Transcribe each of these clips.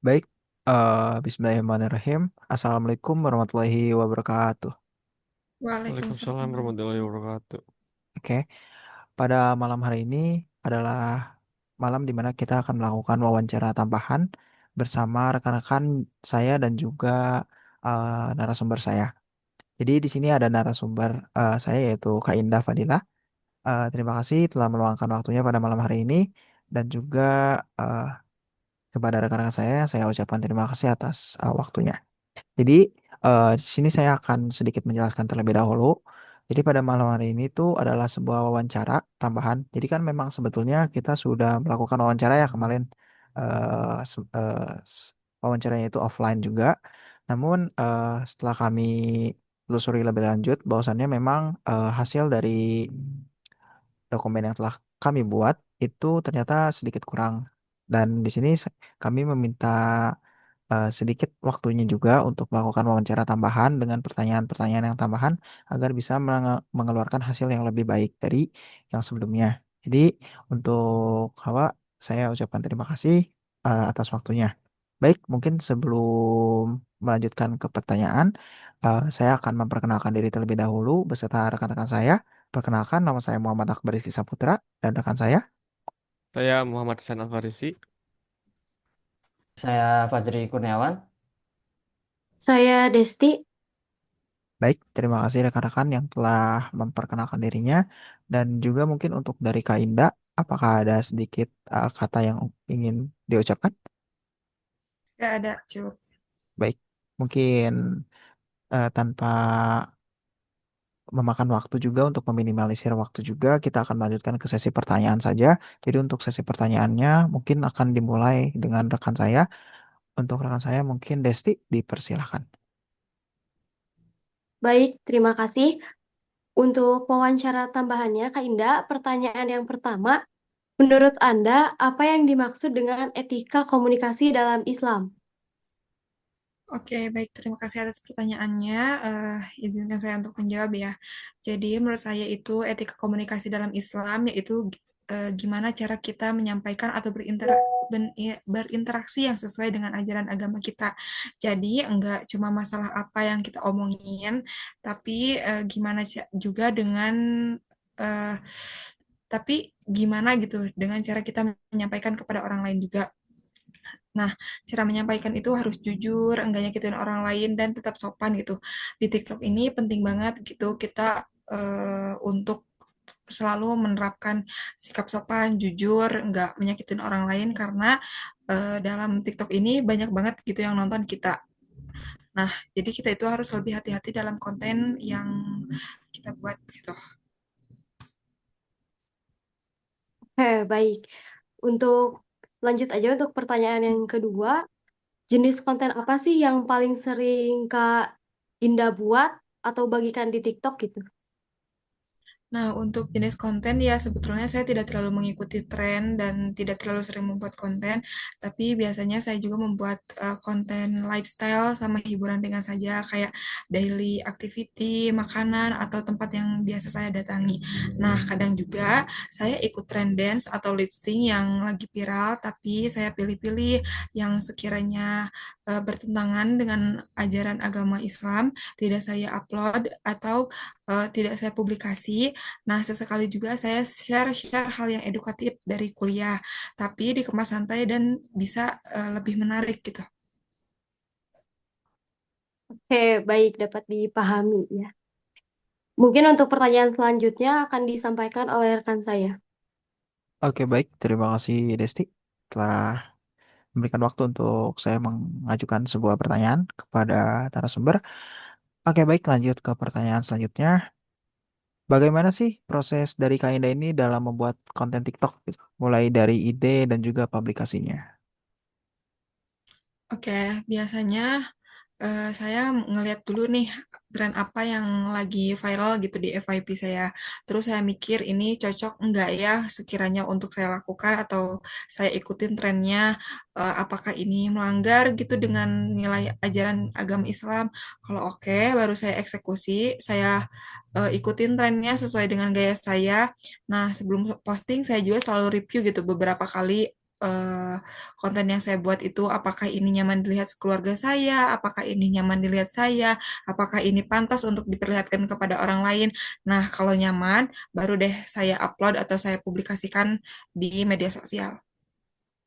Baik, Bismillahirrahmanirrahim. Assalamualaikum warahmatullahi wabarakatuh. Waalaikumsalam Waalaikumsalam warahmatullahi warahmatullahi wabarakatuh. Oke, pada malam hari ini adalah malam di mana kita akan melakukan wawancara tambahan bersama rekan-rekan saya dan juga narasumber saya. Jadi di sini ada narasumber saya yaitu Kak Indah Fadilah. Terima kasih telah meluangkan waktunya pada malam hari ini dan juga eh, kepada rekan-rekan saya ucapkan terima kasih atas waktunya. Jadi di sini saya akan sedikit menjelaskan terlebih dahulu. Jadi pada malam hari ini tuh adalah sebuah wawancara tambahan. Jadi kan memang sebetulnya kita sudah melakukan wawancara ya kemarin wawancaranya itu offline juga. Namun setelah kami telusuri lebih lanjut, bahwasannya memang hasil dari dokumen yang telah kami buat itu ternyata sedikit kurang. Dan di sini kami meminta sedikit waktunya juga untuk melakukan wawancara tambahan dengan pertanyaan-pertanyaan yang tambahan agar bisa mengeluarkan hasil yang lebih baik dari yang sebelumnya. Jadi untuk Hawa, saya ucapkan terima kasih atas waktunya. Baik, mungkin sebelum melanjutkan ke pertanyaan, saya akan memperkenalkan diri terlebih dahulu beserta rekan-rekan saya. Perkenalkan, nama saya Muhammad Akbar Rizky Saputra dan rekan saya. Saya Muhammad Hasan Alfarisi. Saya Fajri Kurniawan. Saya Desti. Baik, terima kasih rekan-rekan yang telah memperkenalkan dirinya. Dan juga mungkin untuk dari Kak Indah, apakah ada sedikit kata yang ingin diucapkan? Gak ada, cukup. Baik, mungkin tanpa memakan waktu juga untuk meminimalisir waktu juga, kita akan lanjutkan ke sesi pertanyaan saja. Jadi untuk sesi pertanyaannya mungkin akan dimulai dengan rekan saya. Untuk rekan saya mungkin Desti, dipersilahkan. Baik, terima kasih. Untuk wawancara tambahannya, Kak Indah, pertanyaan yang pertama, menurut Anda, apa yang dimaksud dengan etika komunikasi dalam Islam? Oke, baik. Terima kasih atas pertanyaannya. Izinkan saya untuk menjawab ya. Jadi, menurut saya itu etika komunikasi dalam Islam yaitu gimana cara kita menyampaikan atau berinteraksi yang sesuai dengan ajaran agama kita. Jadi, enggak cuma masalah apa yang kita omongin, tapi juga dengan eh, tapi gimana gitu dengan cara kita menyampaikan kepada orang lain juga. Nah, cara menyampaikan itu harus jujur, enggak nyakitin orang lain, dan tetap sopan gitu. Di TikTok ini penting banget gitu kita untuk selalu menerapkan sikap sopan, jujur, enggak menyakitin orang lain karena dalam TikTok ini banyak banget gitu yang nonton kita. Nah, jadi kita itu harus lebih hati-hati dalam konten yang kita buat gitu. Oke, baik. Untuk lanjut aja untuk pertanyaan yang kedua, jenis konten apa sih yang paling sering Kak Indah buat atau bagikan di TikTok gitu? Nah, untuk jenis konten ya sebetulnya saya tidak terlalu mengikuti tren dan tidak terlalu sering membuat konten, tapi biasanya saya juga membuat konten lifestyle sama hiburan ringan saja kayak daily activity, makanan atau tempat yang biasa saya datangi. Nah, kadang juga saya ikut trend dance atau lip sync yang lagi viral, tapi saya pilih-pilih yang sekiranya bertentangan dengan ajaran agama Islam, tidak saya upload atau tidak saya publikasi. Nah, sesekali juga saya share-share hal yang edukatif dari kuliah, tapi dikemas santai dan bisa lebih menarik gitu. Oke, baik, dapat dipahami ya. Mungkin untuk pertanyaan selanjutnya akan disampaikan oleh rekan saya. Oke, baik. Terima kasih Desti telah memberikan waktu untuk saya mengajukan sebuah pertanyaan kepada narasumber. Oke, baik, lanjut ke pertanyaan selanjutnya. Bagaimana sih proses dari Kak Indah ini dalam membuat konten TikTok gitu? Mulai dari ide dan juga publikasinya. Oke, biasanya saya ngeliat dulu nih tren apa yang lagi viral gitu di FYP saya. Terus saya mikir ini cocok enggak ya sekiranya untuk saya lakukan atau saya ikutin trennya. Apakah ini melanggar gitu dengan nilai ajaran agama Islam? Kalau oke, baru saya eksekusi. Saya ikutin trennya sesuai dengan gaya saya. Nah, sebelum posting saya juga selalu review gitu beberapa kali eh, konten yang saya buat itu apakah ini nyaman dilihat keluarga saya, apakah ini nyaman dilihat saya, apakah ini pantas untuk diperlihatkan kepada orang lain. Nah, kalau nyaman, baru deh saya upload atau saya publikasikan di media sosial.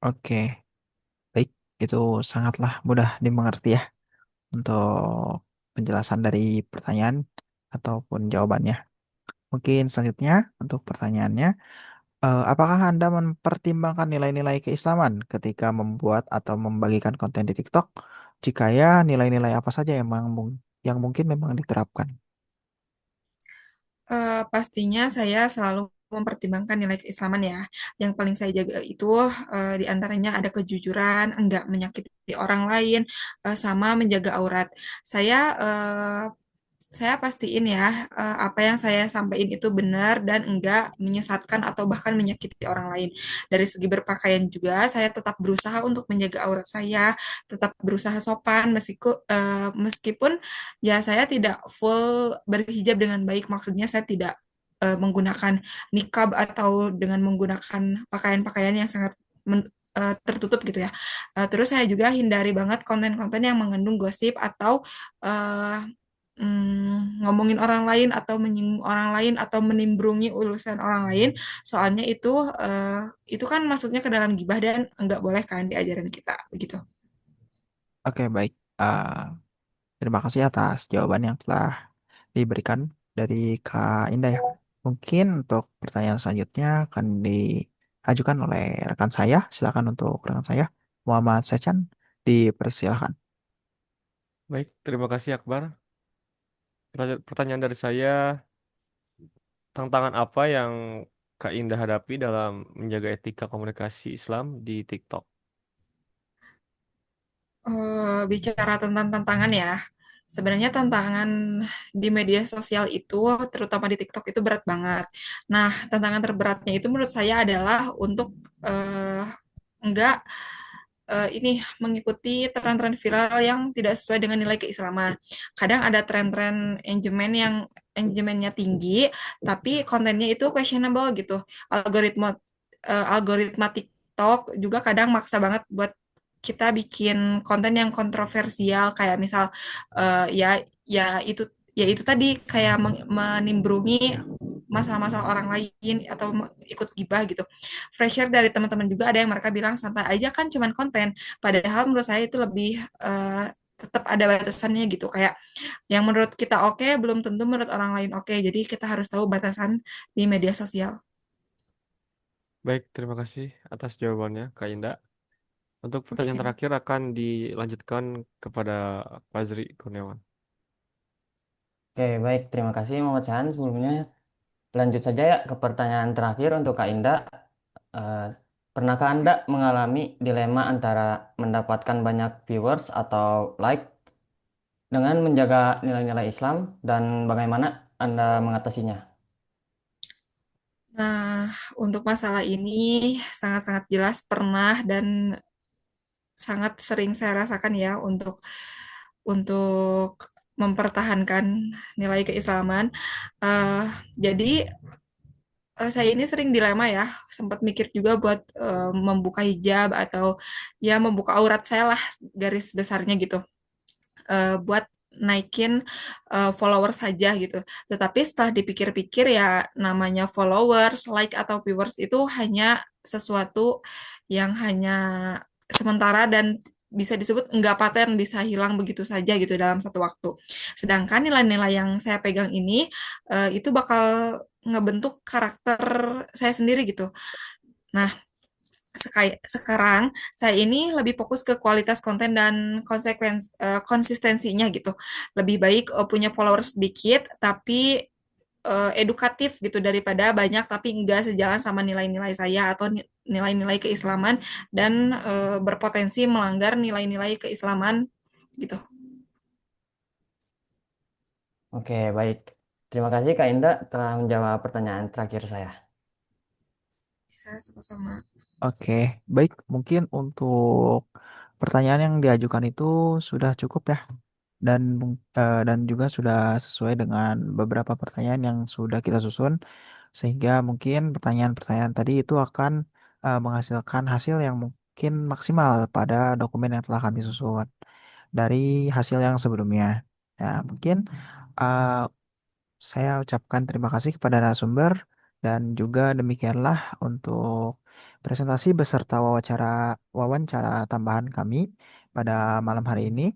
Oke, baik. Itu sangatlah mudah dimengerti ya untuk penjelasan dari pertanyaan ataupun jawabannya. Mungkin selanjutnya untuk pertanyaannya, apakah Anda mempertimbangkan nilai-nilai keislaman ketika membuat atau membagikan konten di TikTok? Jika ya, nilai-nilai apa saja yang mungkin memang diterapkan? Pastinya saya selalu mempertimbangkan nilai keislaman ya. Yang paling saya jaga itu di antaranya ada kejujuran, enggak menyakiti orang lain, sama menjaga aurat. Saya eh, saya pastiin ya apa yang saya sampaikan itu benar dan enggak menyesatkan atau bahkan menyakiti orang lain. Dari segi berpakaian juga saya tetap berusaha untuk menjaga aurat saya, tetap berusaha sopan meskipun ya saya tidak full berhijab dengan baik. Maksudnya saya tidak menggunakan nikab atau dengan menggunakan pakaian-pakaian yang sangat tertutup gitu ya. Terus saya juga hindari banget konten-konten yang mengandung gosip atau eh, ngomongin orang lain atau menyinggung orang lain atau menimbrungi urusan orang lain, soalnya itu kan masuknya ke dalam gibah dan enggak boleh kan di ajaran kita begitu. Oke, baik. Terima kasih atas jawaban yang telah diberikan dari Kak Indah ya. Mungkin untuk pertanyaan selanjutnya akan diajukan oleh rekan saya. Silakan untuk rekan saya, Muhammad Sechan, dipersilakan. Baik, terima kasih Akbar. Pertanyaan dari saya, tantangan apa yang Kak Indah hadapi dalam menjaga etika komunikasi Islam di TikTok? Bicara tentang tantangan ya, sebenarnya tantangan di media sosial itu, terutama di TikTok itu berat banget. Nah, tantangan terberatnya itu menurut saya adalah untuk enggak ini mengikuti tren-tren viral yang tidak sesuai dengan nilai keislaman. Kadang ada tren-tren engagementnya tinggi, tapi kontennya itu questionable gitu. Algoritma TikTok juga kadang maksa banget buat kita bikin konten yang kontroversial kayak misal ya itu tadi kayak menimbrungi masalah-masalah orang lain atau ikut gibah gitu. Pressure dari teman-teman juga ada yang mereka bilang santai aja kan cuman konten. Padahal menurut saya itu lebih tetap ada batasannya gitu. Kayak yang menurut kita oke belum tentu menurut orang lain oke. Jadi kita harus tahu batasan di media sosial. Baik, terima kasih atas jawabannya Kak Indah. Untuk pertanyaan Oke. terakhir akan dilanjutkan kepada Fazri Kurniawan. Oke, baik. Terima kasih Muhammad Sahan. Sebelumnya lanjut saja ya ke pertanyaan terakhir untuk Kak Indah. Eh, Pernahkah Anda mengalami dilema antara mendapatkan banyak viewers atau like dengan menjaga nilai-nilai Islam dan bagaimana Anda mengatasinya? Nah, untuk masalah ini sangat-sangat jelas pernah dan sangat sering saya rasakan ya untuk mempertahankan nilai keislaman. Eh, jadi saya ini sering dilema ya, sempat mikir juga buat membuka hijab atau ya membuka aurat saya lah garis besarnya gitu, buat naikin followers saja gitu. Tetapi setelah dipikir-pikir ya namanya followers, like atau viewers itu hanya sesuatu yang hanya sementara dan bisa disebut enggak paten, bisa hilang begitu saja gitu dalam satu waktu. Sedangkan nilai-nilai yang saya pegang ini itu bakal ngebentuk karakter saya sendiri gitu. Nah, sekarang saya ini lebih fokus ke kualitas konten dan konsistensinya gitu. Lebih baik punya followers sedikit tapi edukatif gitu daripada banyak tapi enggak sejalan sama nilai-nilai saya atau nilai-nilai keislaman dan berpotensi melanggar nilai-nilai keislaman gitu. Oke, baik. Terima kasih Kak Indah telah menjawab pertanyaan terakhir saya. Ya, sama-sama. Oke, baik. Mungkin untuk pertanyaan yang diajukan itu sudah cukup ya. Dan juga sudah sesuai dengan beberapa pertanyaan yang sudah kita susun, sehingga mungkin pertanyaan-pertanyaan tadi itu akan menghasilkan hasil yang mungkin maksimal pada dokumen yang telah kami susun dari hasil yang sebelumnya. Nah, mungkin uh, saya ucapkan terima kasih kepada narasumber dan juga demikianlah untuk presentasi beserta wawancara tambahan kami pada malam hari ini.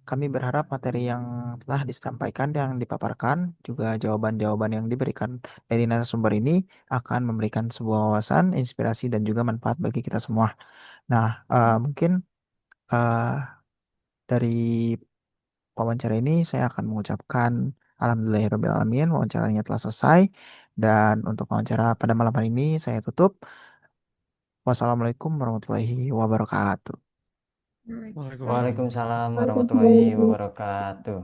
Kami berharap materi yang telah disampaikan, yang dipaparkan, juga jawaban-jawaban yang diberikan dari narasumber ini akan memberikan sebuah wawasan, inspirasi, dan juga manfaat bagi kita semua. Nah, mungkin eh, dari wawancara ini saya akan mengucapkan Alhamdulillahirrahmanirrahim, wawancaranya telah selesai. Dan untuk wawancara pada malam hari ini saya tutup. Wassalamualaikum warahmatullahi wabarakatuh. Waalaikumsalam. Waalaikumsalam warahmatullahi wabarakatuh.